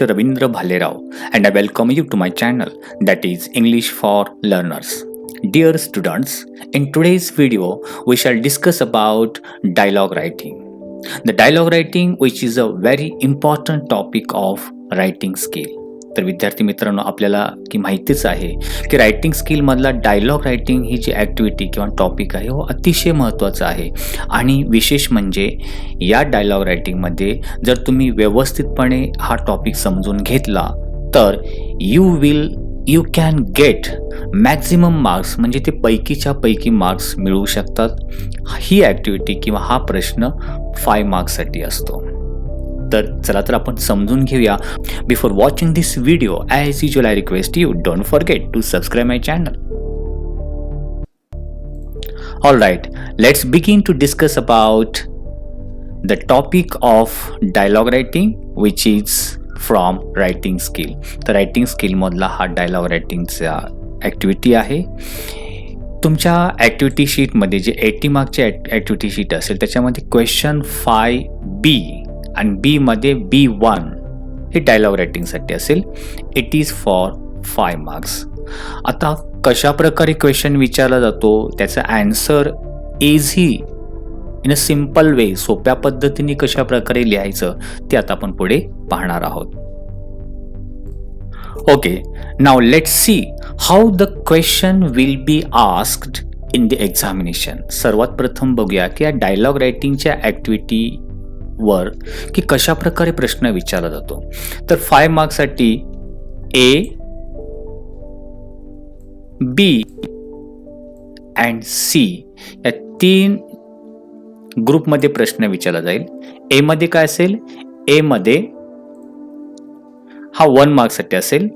Dr. Ravindra Bhallerao and I welcome you to my channel that is English for Learners. Dear students, in today's video we shall discuss about dialogue writing. The dialogue writing which is a very important topic of writing skill. तर विद्यार्थी मित्रांनो आपल्याला की माहितीच आहे की writing स्किलमधला dialogue writing ही जी activity किंवा topic आहे हो अतिशय महत्त्वाचा आहे आणि विशेष म्हणजे या डायलॉग रायटिंगमध्ये जर तुम्ही व्यवस्थितपणे हा टॉपिक समजून घेतला तर you can get maximum marks म्हणजे ते पैकीच्या पैकी मार्क्स मिळवू शकतात. ही ॲक्टिव्हिटी किंवा हा प्रश्न 5 मार्क्ससाठी असतो. तर चला तर आपण समजून घेऊया. Before watching this video as usual I request you don't forget to subscribe my channel. All right, let's begin to discuss about the topic of dialogue writing which is from writing skill. तर writing स्किलमधला हा dialogue रायटिंगचा activity आहे. तुमच्या activity शीटमध्ये जे 80 मार्कचे activity sheet असेल त्याच्यामध्ये question 5B आणि बी मध्ये B1 हे डायलॉग रायटिंगसाठी असेल. It is for 5 marks. आता कशा प्रकारे क्वेश्चन विचारला जातो, त्याचा answer easy in a simple way, सोप्या पद्धतीने कशा प्रकारे लिहायचं ते आता आपण पुढे पाहणार आहोत. Okay, now let's see how the question will be asked in the examination. सर्वात प्रथम बघूया की या डायलॉग रायटिंगच्या ॲक्टिव्हिटी वर की कशा प्रकारे प्रश्न विचारला जातो. तर 5 मार्क्ससाठी A, B and C या 3 ग्रुपमध्ये प्रश्न विचारला जाईल. ए मध्ये काय असेल, ए मध्ये हा 1 मार्क्ससाठी असेल.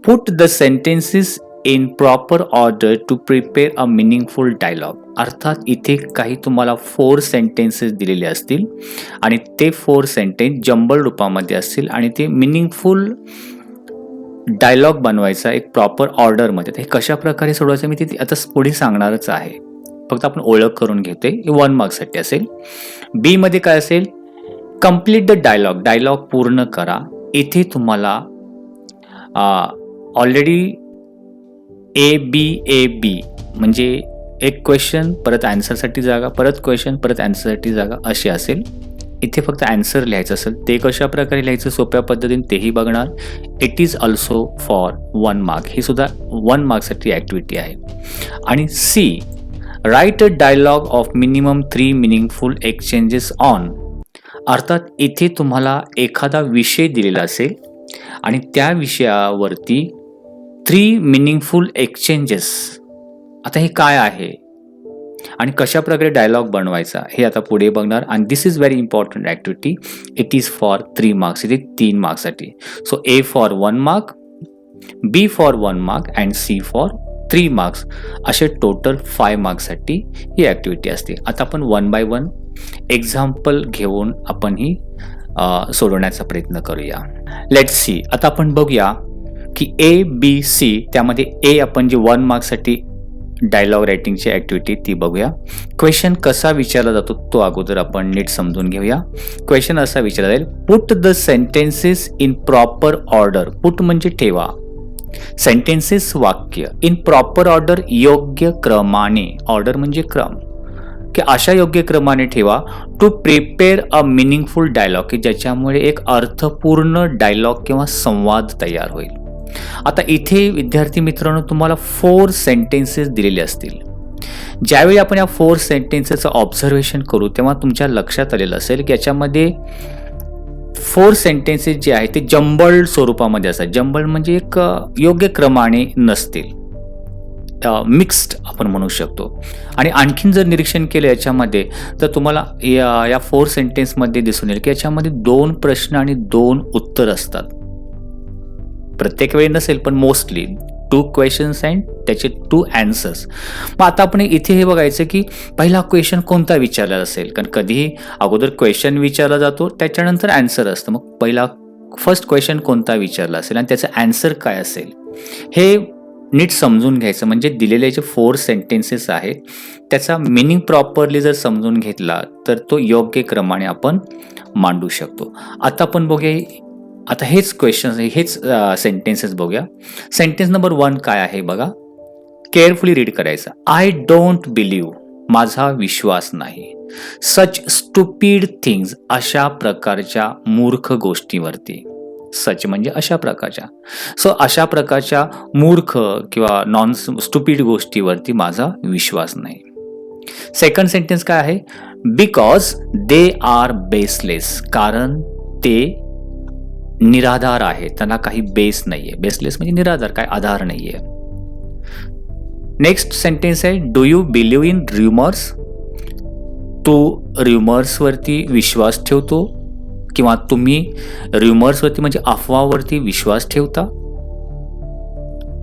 Put the sentences in proper order to prepare a meaningful dialogue. अर्थात इथे काही तुम्हाला 4 सेंटेन्सेस दिलेले असतील आणि ते 4 सेंटेन्स जंबल रूपामध्ये असतील आणि ते मिनिंगफुल डायलॉग बनवायचा एक प्रॉपर ऑर्डरमध्ये. हे कशा प्रकारे सोडवायचं मी ते आता पुढे सांगणारच आहे, फक्त आपण ओळख करून घेतोय. 1 मार्क्ससाठी असेल. बी मध्ये काय असेल, कम्प्लीट द डायलॉग, डायलॉग पूर्ण करा. इथे तुम्हाला ऑलरेडी A B म्हणजे एक क्वेश्चन परत ॲन्सरसाठी जागा, परत क्वेश्चन परत ॲन्सरसाठी जागा अशी असेल. इथे फक्त ॲन्सर लिहायचं असेल, ते कशा प्रकारे लिहायचं सोप्या पद्धतीने तेही बघणार. It is also for 1 mark. ही सुद्धा 1 मार्कसाठी ॲक्टिव्हिटी आहे. आणि C, write a dialogue of minimum 3 meaningful exchanges on. अर्थात इथे तुम्हाला एखादा विषय दिलेला असेल आणि त्या विषयावरती 3 मिनिंगफुल एक्सचेंजेस. आता हे काय आहे आणि कशा प्रकारे डायलॉग बनवायचा हे आता पुढे बघणार. आणि this is very important activity. It is for 3 marks. इथे 3 मार्क्ससाठी. So A for 1 mark, B for 1 mark and C for 3 marks. असे टोटल 5 मार्क्ससाठी ही ॲक्टिव्हिटी असते. आता आपण 1 बाय 1 एक्झाम्पल घेऊन आपण ही सोडवण्याचा प्रयत्न करूया. Let's see. आता आपण बघूया की ABC त्यामध्ये A आपण जे 1 मार्क्ससाठी डायलॉग रायटिंगची ॲक्टिव्हिटी ती बघूया. क्वेश्चन कसा विचारला जातो तो अगोदर आपण नीट समजून घेऊया. क्वेश्चन असा विचारला जाईल, put the sentences in proper order. Put म्हणजे ठेवा, सेंटेन्सेस वाक्य, इन प्रॉपर ऑर्डर योग्य क्रमाने. ऑर्डर म्हणजे क्रम, की अशा योग्य क्रमाने ठेवा. To prepare a meaningful dialogue, की ज्याच्यामुळे एक अर्थपूर्ण डायलॉग किंवा संवाद तयार होईल. आता इथे विद्यार्थी मित्रांनो तुम्हाला 4 सेंटेन्सेस दिलेले असतील. ज्यावेळी आपण या 4 सेंटेन्सेसचं ऑब्झर्वेशन करू तेव्हा तुमच्या लक्षात आलेलं असेल की याच्यामध्ये 4 सेंटेन्सेस जे आहेत ते जंबल स्वरूपामध्ये असतात. जंबल म्हणजे एक योग्य क्रमाने नसतील, मिक्स्ड आपण म्हणू शकतो. आणि आणखीन जर निरीक्षण केलं याच्यामध्ये तर तुम्हाला या 4 सेंटेन्समध्ये दिसून येईल की याच्यामध्ये 2 प्रश्न आणि 2 उत्तर असतात. प्रत्येक वेळी नसेल पण मोस्टली 2 क्वेश्चन्स अँड त्याचे 2 ॲन्सर्स. मग आता आपण इथे हे बघायचं की पहिला क्वेश्चन कोणता विचारला असेल, कारण कधीही अगोदर क्वेश्चन विचारला जातो त्याच्यानंतर ॲन्सर असतं. मग पहिला फर्स्ट क्वेश्चन कोणता विचारला असेल आणि त्याचं ॲन्सर काय असेल हे नीट समजून घ्यायचं. म्हणजे दिलेले जे 4 सेंटेन्सेस आहेत त्याचा मिनिंग प्रॉपरली जर समजून घेतला तर तो योग्य क्रमाने आपण मांडू शकतो. आता आपण बघूया आता हेच क्वेश्चन, हेच सेंटेन्सेस बघूया. सेंटेन्स नंबर 1 काय आहे बघा, केअरफुली रीड करायचं. आय डोंट बिलीव्ह, माझा विश्वास नाही, सच स्टुपिड थिंग्स, अशा प्रकारच्या मूर्ख गोष्टीवरती. सच म्हणजे अशा प्रकारच्या. सो अशा प्रकारच्या मूर्ख किंवा नॉन स्टुपिड गोष्टीवरती माझा विश्वास नाही. सेकंड सेंटेन्स काय आहे, बिकॉज दे आर बेसलेस, कारण ते निराधार आहे, त्यांना काही बेस नाहीये. बेसलेस म्हणजे निराधार, काय आधार नाहीये. नेक्स्ट सेंटेन्स आहे, do you believe in rumours, तू र्युमर्सवरती विश्वास ठेवतो किंवा तुम्ही र्युमर्सवरती म्हणजे अफवावरती विश्वास ठेवता.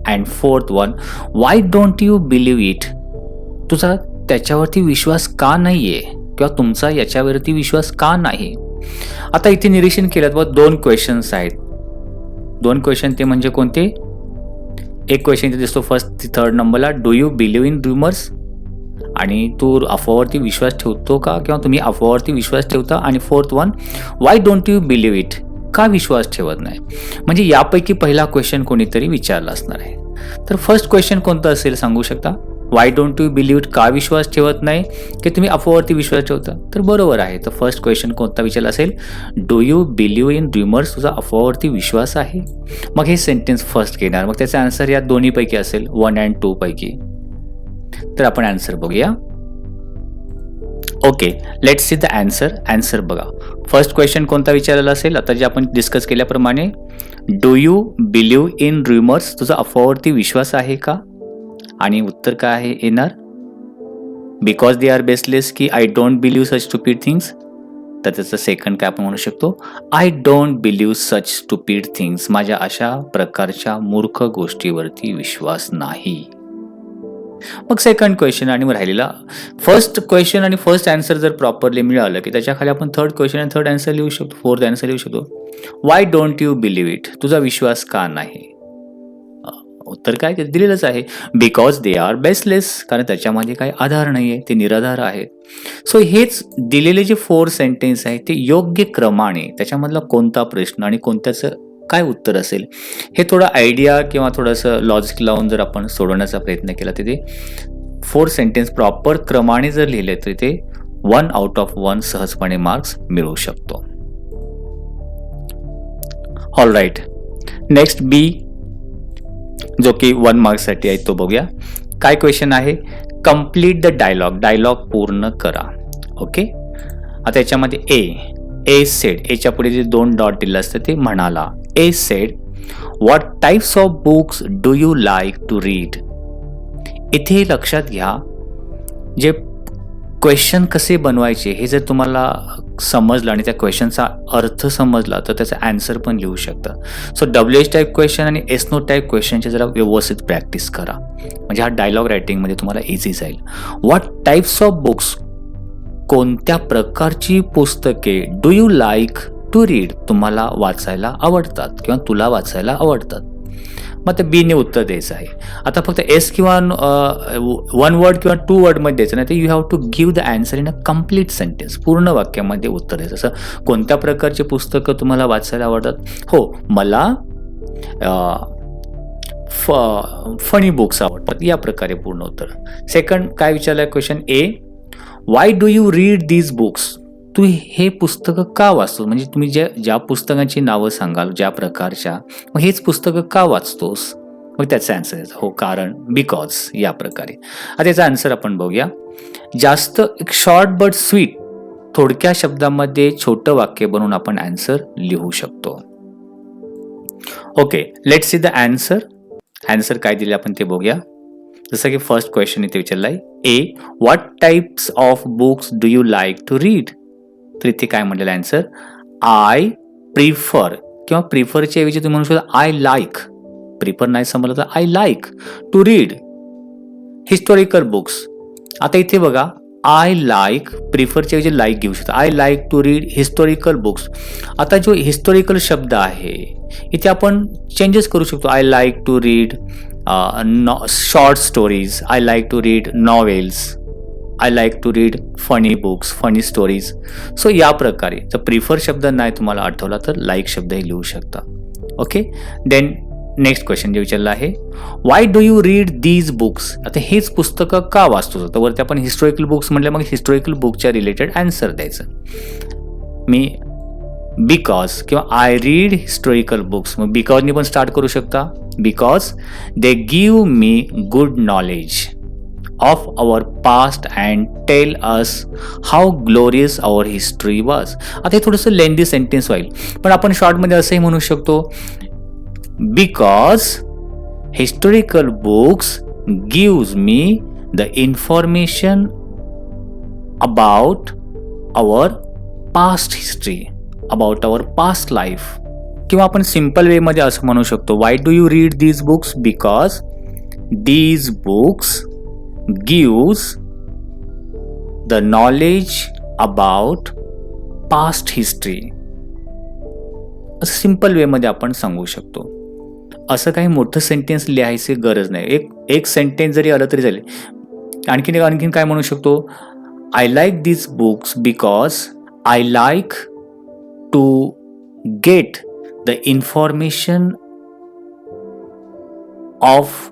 And fourth one, why don't you believe it, तुझा त्याच्यावरती विश्वास का नाहीये किंवा तुमचा याच्यावरती विश्वास का नाही. आता इथे निरीक्षण केलं तर 2 क्वेश्चन्स आहेत. 2 क्वेश्चन ते म्हणजे कोणते, एक क्वेश्चन इथे दिसतो फर्स्ट 3rd नंबरला, do you believe in rumours, आणि तू अफवावरती विश्वास ठेवतो का किंवा तुम्ही अफवावरती विश्वास ठेवता. आणि 4th one, why don't you believe it, का विश्वास ठेवत नाही. म्हणजे यापैकी पहिला क्वेश्चन कोणीतरी विचारला असणार आहे. तर फर्स्ट क्वेश्चन कोणतं असेल सांगू शकता, why don't you believe it, का विश्वास ठेवत नाही की तुम्ही अफवावरती विश्वास ठेवता. तर बरोबर आहे. तर फर्स्ट क्वेश्चन कोणता विचारला असेल, do you believe in rumours, तुझा अफवावरती विश्वास आहे. मग हे सेंटेन्स फर्स्ट घेणार, मग त्याचा आन्सर या दोन्हीपैकी असेल, 1 and 2 पैकी. तर आपण आन्सर बघूया. Okay, let's see the answer. Answer बघा, फर्स्ट क्वेश्चन कोणता विचारलेला असेल, आता जे आपण डिस्कस केल्याप्रमाणे, do you believe in rumours, तुझा अफवावरती विश्वास आहे का. आणि उत्तर काय आहे येणार, बिकॉज दे आर बेसलेस, की I don't believe such stupid things. तर त्याचं सेकंड काय आपण म्हणू शकतो, I don't believe such stupid things, माझ्या अशा प्रकारच्या मूर्ख गोष्टीवरती विश्वास नाही. मग सेकंड क्वेश्चन आणि मग राहिलेला फर्स्ट क्वेश्चन आणि फर्स्ट आन्सर जर प्रॉपरली मिळालं की त्याच्या खाली आपण 3rd क्वेश्चन आणि 3rd आन्सर लिहू शकतो, 4th आन्सर लिहू शकतो. Why don't you believe it, तुझा विश्वास का नाही. उत्तर काय दिलेलंच आहे, बिकॉज दे आर बेसलेस, कारण त्याच्यामध्ये काही आधार नाही आहे, ते निराधार आहेत. सो हेच दिलेले जे 4 सेंटेन्स आहेत ते योग्य क्रमाने त्याच्यामधला कोणता प्रश्न आणि कोणत्याचं काय उत्तर असेल हे थोडं आयडिया किंवा थोडंसं लॉजिक लावून जर आपण सोडवण्याचा प्रयत्न केला तर ते 4 सेंटेन्स प्रॉपर क्रमाने जर लिहिले तर ते 1 out of 1 सहजपणे मार्क्स मिळवू शकतो. ऑल राईट, नेक्स्ट बी जो की 1 मार्क्ससाठी आहे तो बघूया. काय क्वेश्चन आहे, कंप्लीट द डायलॉग, डायलॉग पूर्ण करा. ओके, आता याच्यामध्ये ए सेड, एच्या पुढे जे 2 डॉट दिलं असतं ते म्हणाला. A said, what types of books do you like to read. इथे लक्षात घ्या, जे क्वेश्चन कसे बनवायचे हे जर तुम्हाला समजलं आणि त्या क्वेश्चनचा अर्थ समजला तर त्याचा आन्सर पण लिहू शकता. सो WH टाईप क्वेश्चन आणि S नोट टाईप क्वेश्चनचे जरा व्यवस्थित प्रॅक्टिस करा, म्हणजे हा डायलॉग रायटिंगमध्ये तुम्हाला इझी जाईल. व्हॉट टाइप्स ऑफ बुक्स, कोणत्या प्रकारची पुस्तके, do you like to read, तुम्हाला वाचायला आवडतात किंवा तुला वाचायला आवडतात. मग ते बीने उत्तर द्यायचं आहे. आता फक्त एस किंवा 1 वर्ड किंवा 2 वर्डमध्ये द्यायचं नाही, तर you have to give the answer in a complete sentence, पूर्ण वाक्यामध्ये उत्तर द्यायचं. असं कोणत्या प्रकारची पुस्तकं तुम्हाला वाचायला आवडतात, हो मला फनी बुक्स आवडतात, या प्रकारे पूर्ण उत्तर. सेकंड काय विचारलं question A, why do you read these books, तू हे पुस्तकं का वाचतो, म्हणजे तुम्ही ज्या पुस्तकांची नावं सांगाल ज्या प्रकारच्या, मग हेच पुस्तकं का वाचतोस, मग त्याचा आन्सर यायचा, हो कारण, बिकॉज, या प्रकारे. आता याचा आन्सर आपण बघूया. जास्त एक शॉर्ट बट स्वीट, थोडक्या शब्दामध्ये छोटं वाक्य बनवून आपण आन्सर लिहू शकतो. Okay, let's see the answer. Answer काय दिले आपण ते बघूया. जसं की फर्स्ट क्वेश्चन इथे विचारला आहे, A what types of books do you like to read. तर इथे काय म्हटलेलं आन्सर, आय प्रिफर, किंवा प्रिफरच्या ऐवजी तुम्ही म्हणू शकता आय लाईक, प्रिफर नाही समजलं तर I like to read historical books. आता इथे बघा, आय लाईक, प्रिफरच्या ऐवजी लाईक घेऊ शकता, I like to read historical books. आता जो हिस्टॉरिकल शब्द आहे इथे आपण चेंजेस करू शकतो, I like to read short stories, I like to read novels, I like to read funny books, funny stories. So या प्रकारे जर प्रिफर शब्द नाही तुम्हाला आठवला तर लाईक शब्दही लिहू शकता. ओके. देन नेक्स्ट क्वेश्चन जे विचारलं आहे, Y do you read these books. आता हेच पुस्तकं का वाचतो. तर वरती आपण हिस्टॉरिकल बुक्स म्हटलं, मग हिस्टॉरिकल बुकच्या रिलेटेड आन्सर द्यायचं. मी बिकॉज किंवा आय रीड हिस्टॉरिकल बुक्स, मग बिकॉजनी पण स्टार्ट करू शकता. Because they give me good knowledge of our past and tell us how glorious our history was. आता हे थोडंसं लेंदी सेंटेन्स होईल, पण आपण शॉर्टमध्ये असंही म्हणू शकतो, because historical books gives me the information about our past history, about our past life. किंवा आपण सिम्पल वेमध्ये असं म्हणू शकतो, why do you read these books. Because these books gives the knowledge about past history. असं simple वेमध्ये आपण सांगू शकतो. असं काही मोठं सेंटेन्स लिहायची गरज नाही. एक सेंटेन्स जरी आलं तरी चालेल. आणखीन काय म्हणू शकतो, I like these books because I like to get the information of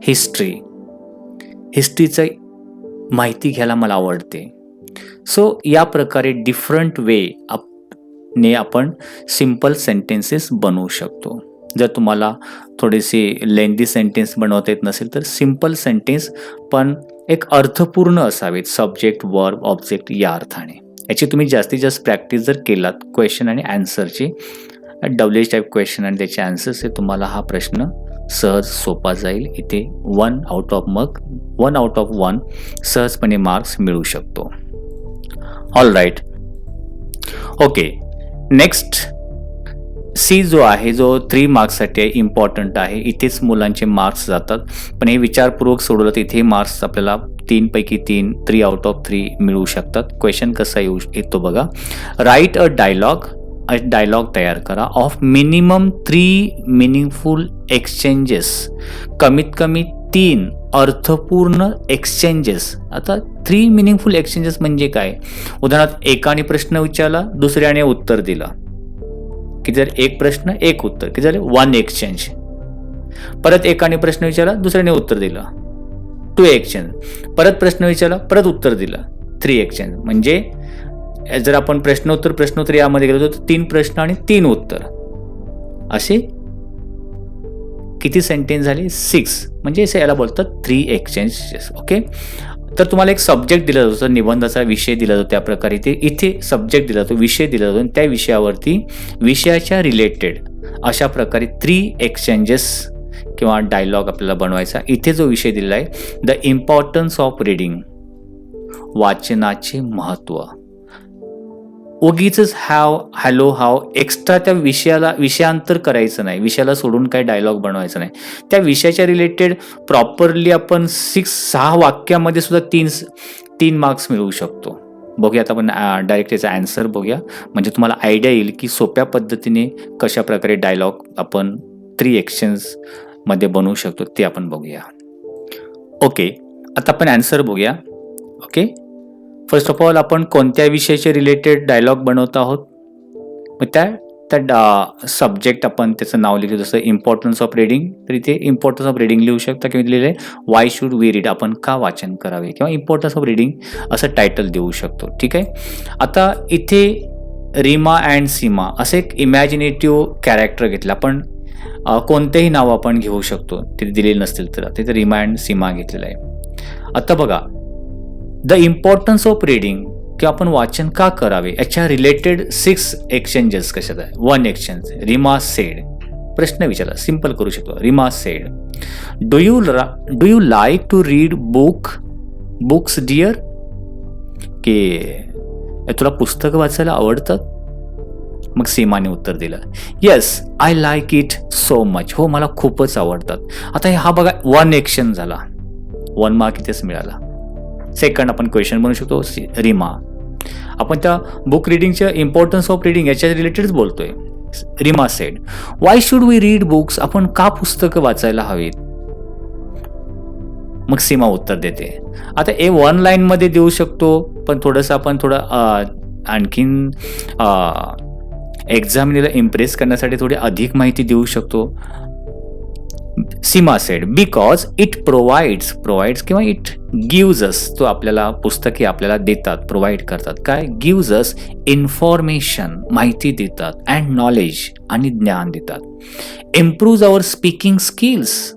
history. हिस्ट्रीचं माहिती घ्यायला मला आवडते. सो या प्रकारे डिफरंट ने आपण सिम्पल सेंटेन्सेस बनवू शकतो. जर तुम्हाला थोडेसे लेंदी सेंटेन्स बनवता येत नसेल तर सिम्पल सेंटेन्स पण एक अर्थपूर्ण असावेत, सब्जेक्ट, वर्ब, ऑब्जेक्ट या अर्थाने. याची तुम्ही जास्तीत जास्त प्रॅक्टिस जर केलात क्वेश्चन आणि आन्सरची, WH टाईप क्वेश्चन आणि त्याचे आन्सर्स, तुम्हाला हा प्रश्न सहज सोपा जाईल. इथे 1 आउट ऑफ 1 सहजपणे मार्क्स मिळू शकतो. All right. Okay. Next C जो आहे, जो 3 मार्क्ससाठी आहे, इम्पॉर्टंट आहे. इथेच मुलांचे मार्क्स जातात, पण हे विचारपूर्वक सोडवलं तर इथे मार्क्स आपल्याला 3 पैकी 3 आउट ऑफ 3 मिळू शकतात. क्वेश्चन कसा येतो बघा. राईट अ डायलॉग तयार करा ऑफ मिनिमम 3 मिनिंगफुल एक्सचेंजेस. कमीत कमी 3 अर्थपूर्ण एक्सचेंजेस. आता 3 मिनिंगफुल एक्सचेंजेस म्हणजे काय. उदाहरणार्थ एकाने प्रश्न विचारला, दुसऱ्याने उत्तर दिलं, की जर एक प्रश्न एक उत्तर, की जर 1 एक्सचेंज. परत एकाने प्रश्न विचारला, दुसऱ्याने उत्तर दिलं, 2 एक्सचेंज. परत प्रश्न विचारला, परत उत्तर दिलं, 3 एक्सचेंज. म्हणजे जर आपण प्रश्नोत्तर यामध्ये गेलो तर 3 प्रश्न आणि 3 उत्तर, असे किती सेंटेन्स झाले, 6. म्हणजे याला बोलतात 3 एक्सचेंजेस. ओके. तर तुम्हाला एक सब्जेक्ट दिला जातो, निबंधाचा विषय दिला जातो, त्या प्रकारे इथे सब्जेक्ट दिला जातो, विषय दिला जातो, आणि त्या विषयावरती विषयाच्या रिलेटेड अशा प्रकारे 3 एक्सचेंजेस किंवा डायलॉग आपल्याला बनवायचा. इथे जो विषय दिलेला आहे, द इम्पॉर्टन्स ऑफ रीडिंग, वाचनाचे महत्त्व. उगीच हॅलो हाव एक्स्ट्रा त्या विषयांतर करायचं नाही, विषयाला सोडून काही डायलॉग बनवायचं नाही. त्या विषयाच्या रिलेटेड प्रॉपरली आपण 6 वाक्यामध्ये सुद्धा 3 मार्क्स मिळवू शकतो. बघूया आता आपण डायरेक्ट याचा आन्सर बघूया, म्हणजे तुम्हाला आयडिया येईल की सोप्या पद्धतीने कशा प्रकारे डायलॉग आपण 3 एक्सचेंजमध्ये बनवू शकतो, ते आपण बघूया. ओके. आता आपण आन्सर बघूया. ओके. फर्स्ट ऑफ ऑल आपण कोणत्या विषयाचे रिलेटेड डायलॉग बनवत आहोत. मग त्या सब्जेक्ट आपण त्याचं नाव लिहिलं, जसं इम्पॉर्टन्स ऑफ रीडिंग, तर इथे इम्पॉर्टन्स ऑफ रीडिंग लिहू शकता, किंवा लिहिलं आहे वाय शुड वी रीड, आपण का वाचन करावे, किंवा इम्पॉर्टन्स ऑफ रीडिंग असं टायटल देऊ शकतो. ठीक आहे. आता इथे रीमा अँड सीमा असं एक इमॅजिनेटिव्ह कॅरेक्टर घेतलं. आपण कोणतेही नाव आपण घेऊ शकतो, ते दिलेले नसतील तर. तिथे रीमा अँड सीमा घेतलेलं आहे. आता बघा, द इम्पॉर्टन्स ऑफ रीडिंग किंवा आपण वाचन का करावे याच्या रिलेटेड 6 एक्सचेंजेस कशात आहे. 1 एक्सचेंज, रीमा सेड. प्रश्न विचारला, सिंपल करू शकतो. Reema said, do you like to read books dear, की तुला पुस्तकं वाचायला आवडतात. मग सीमाने उत्तर दिलं, yes I like it so much. हो, मला खूपच आवडतात. आता हा बघा 1 एक्शन झाला, 1 मार्क इथेच मिळाला. सेकंड आपण क्वेश्चन बनवू शकतो, रीमा. आपण त्या बुक रिडिंगच्या इम्पॉर्टन्स ऑफ रीडिंग याच्या रिलेटेडच बोलतोय. Reema said, why should we read books, आपण का पुस्तकं वाचायला हवीत. मग सीमा उत्तर देते. आता हे 1 लाईनमध्ये देऊ शकतो, पण थोडंसं आपण आणखीन एक्झामिनरला इम्प्रेस करण्यासाठी थोडी अधिक माहिती देऊ शकतो. सीमा सेड बिकॉज इट प्रोव्हाइड्स किंवा इट गिव्ज अस, तो आपल्याला पुस्तके आपल्याला देतात, प्रोव्हाइड करतात. काय? गिव्ज अस इन्फॉर्मेशन, माहिती देतात, अँड नॉलेज आणि ज्ञान देतात. इम्प्रूव्ज अवर स्पीकिंग स्किल्स,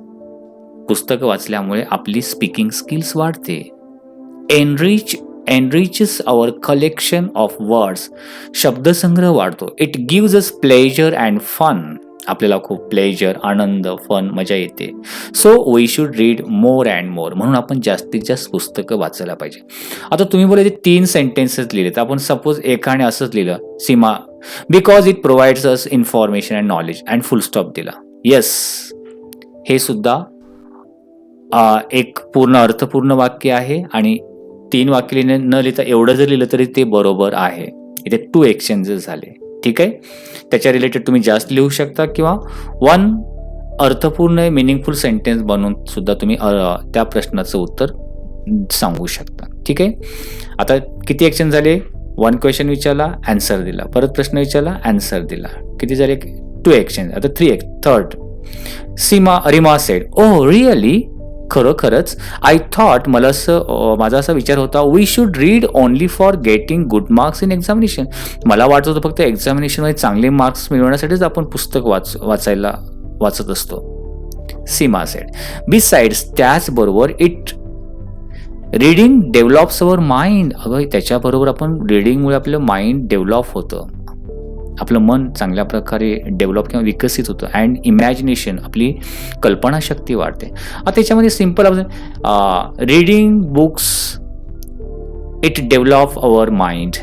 पुस्तकं वाचल्यामुळे आपली स्पीकिंग स्किल्स वाढते. Enriches our collection of words, शब्दसंग्रह वाढतो. It gives us pleasure and fun, आपल्याला खूप प्लेजर, आनंद, फन, मजा येते. So we should read more and more, म्हणून आपण जास्तीत जास्त पुस्तकं वाचायला पाहिजे. आता तुम्ही बोलले 3 सेंटेन्सेस लिहिले, तर आपण सपोज एकाने असंच लिहिलं, Seema because it provides us information and knowledge and full stop दिला. येस, हे सुद्धा एक पूर्ण अर्थपूर्ण वाक्य आहे आणि 3 वाक्य न लिहिता एवढं जर लिहिलं तरी ते बरोबर आहे. इथे 2 एक्सचेंजेस झाले. ठीक आहे, त्याच्या रिलेटेड तुम्ही जास्त लिहू शकता किंवा 1 अर्थपूर्ण मिनिंगफुल सेंटेन्स बनवून सुद्धा तुम्ही त्या प्रश्नाचं उत्तर सांगू शकता. ठीक आहे, आता किती एक्शन झाले? 1 क्वेश्चन विचारला, आन्सर दिला, परत प्रश्न विचारला, आन्सर दिला. किती झाले? 2 एक्शन. आता 3rd Reema said oh really, खरोखरच, आय थॉट, माझा असा विचार होता, we should read only for getting good marks in examination, मला वाटत होतं फक्त एक्झामिनेशनमध्ये चांगले मार्क्स मिळवण्यासाठीच आपण पुस्तक वाचत असतो. सीमा सेड बिसाइड्स, त्याचबरोबर रीडिंग डेव्हलप्स अवर माइंड, अगं त्याच्याबरोबर आपण रीडिंगमुळे आपलं माइंड डेव्हलप होतं, आपलं मन चांगल्या प्रकारे डेव्हलप किंवा विकसित होतं. अँड इमॅजिनेशन, आपली कल्पनाशक्ती वाढते. आता त्याच्यामध्ये simple reading books it develop our mind,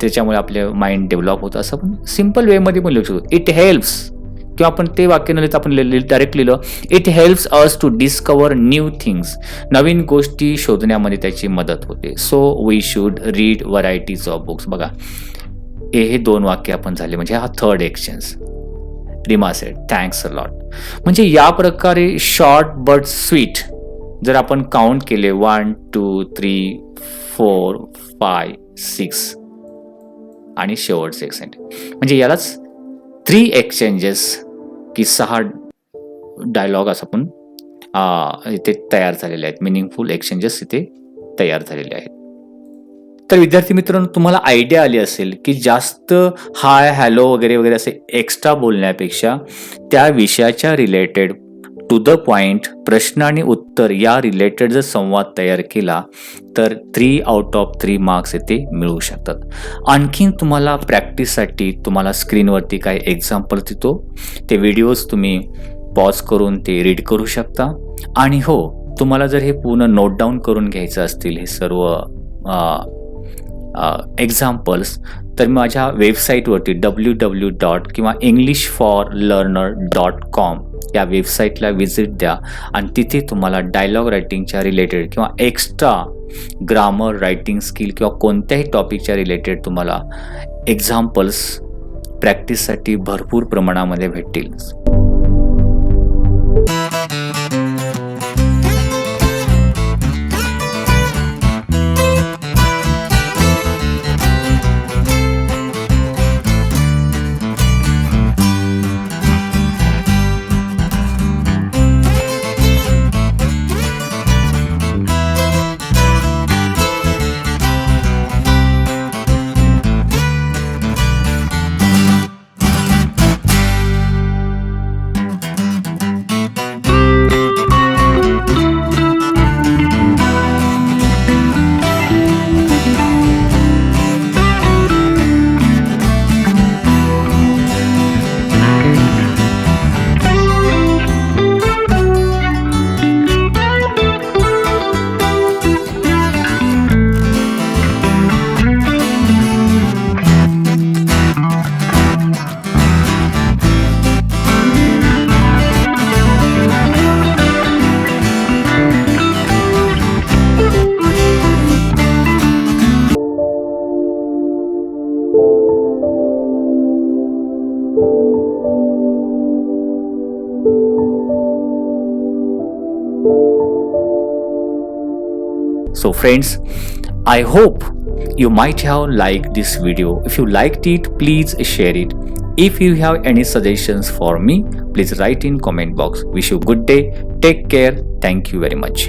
त्याच्यामुळे आपलं माइंड डेव्हलप होतं, असं आपण सिम्पल वेमध्ये पण लिहू शकतो. इट हेल्प्स, किंवा आपण ते वाक्य न लिहिता आपण डायरेक्ट लिहिलं, it helps us to discover new things, नवीन गोष्टी शोधण्यामध्ये त्याची मदत होते. So we should read varieties of books. बघा, हे 2 वाक्य आपण झाले, म्हणजे हा 3rd exchange. Reema said thanks a lot. म्हणजे या प्रकारे शॉर्ट बट स्वीट जर आपण काउंट केले 1 2 3 4 5 6 आणि शेवटचे एक्सचेंज, म्हणजे यालाच 3 एक्सचेंजेस की 6 डायलॉग असं आपण इथे तयार झालेले आहेत, मिनिंगफुल एक्सचेंजेस इथे तयार झालेले आहेत. तर विद्यार्थी मित्रांनो, तुम्हाला आयडिया आली असेल की जास्त हाय, हॅलो वगैरे वगैरे असे एक्स्ट्रा बोलण्यापेक्षा त्या विषयाच्या रिलेटेड टू द पॉइंट प्रश्न आणि उत्तर या रिलेटेड जर संवाद तयार केला तर 3 आउट ऑफ 3 मार्क्स येथे मिळू शकतात. आणखीन तुम्हाला प्रॅक्टिससाठी तुम्हाला स्क्रीनवरती काही एक्झाम्पल देतो, ते व्हिडिओज तुम्ही पॉज करून ते रीड करू शकता. आणि हो, तुम्हाला जर हे पूर्ण नोट डाऊन करून घ्यायचं असतील हे सर्व एक्झाम्पल्स, तर माझ्या वेबसाईटवरती www. किंवा englishforlearner.com या वेबसाईटला व्हिजिट द्या आणि तिथे तुम्हाला डायलॉग रायटिंगच्या रिलेटेड किंवा एक्स्ट्रा ग्रामर, रायटिंग स्किल किंवा कोणत्याही टॉपिकच्या रिलेटेड तुम्हाला एक्झाम्पल्स प्रॅक्टिससाठी भरपूर प्रमाणामध्ये भेटतील. So friends, I hope you might have liked this video. If you liked it, please share it. If you have any suggestions for me, please write in comment box. Wish you good day. Take care. Thank you very much.